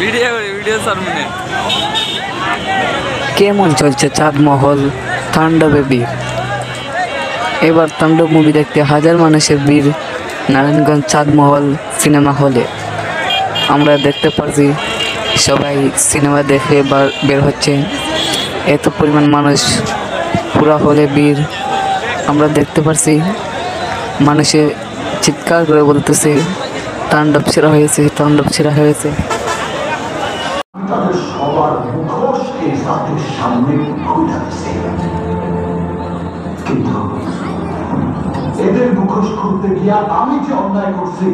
Video সামনে কেমন চলছে চাঁদমহল তাণ্ডবে বীর? এবার তাণ্ডব মুভি দেখতে হাজার মানুষের ভিড় নারায়ণগঞ্জ চাঁদমহল সিনেমা হলে। আমরা দেখতে পাচ্ছি সবাই সিনেমা দেখে বের হচ্ছে, এত পরিমাণ মানুষ পুরা হলে ভিড়। আমরা দেখতে পাচ্ছি মানুষে চিৎকার করে বলতেছে তাণ্ডব ছেড়া হয়েছে, তাণ্ডব ছেড়া হয়েছে। তাদের সবার মুখোশকে তাদের সামনে ঘুরাচ্ছে, কিন্তু এদের মুখোশ খুলতে গিয়া আমি যে অন্যায় করছি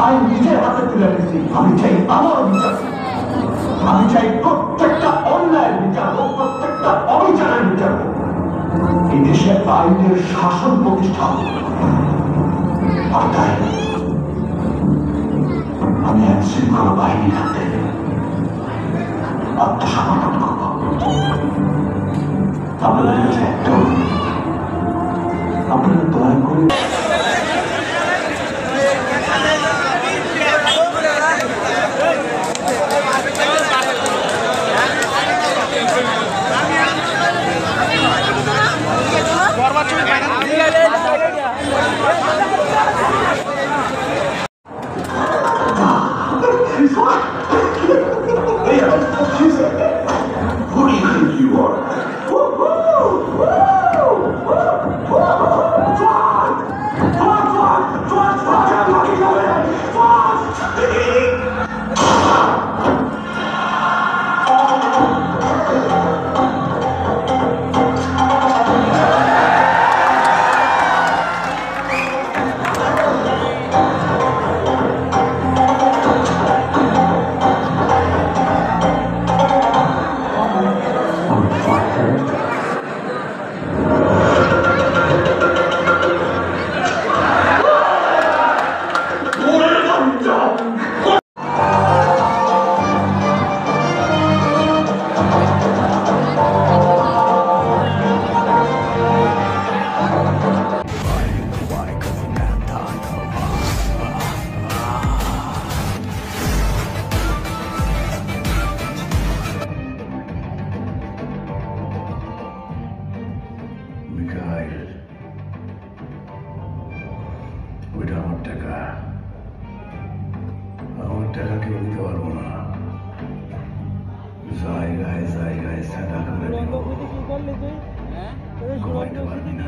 আমি নিজের হাতে তুলে নিয়েছি। আমি চাই আমার বিচার, আমি চাই প্রত্যেকটা অন্যায়ের বিচার হোক, প্রত্যেকটা অবিচারের বিচার হোক। এই দেশে আইনের শাসন প্রতিষ্ঠা হোক। আর তাই আমি আইন শৃঙ্খলা বাহিনীর হাতে আত্মসমর্পণ করব। আপনাদের কাছে একটা আপনারা দয়া করে Who do you think you are? ওইটা আমার টাকা, আমার টাকা কেউ দিতে পারবো না। জায়গায় জায়গায় সাদা করে দিব, ঘুমাইতে পারবি না।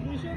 মিশন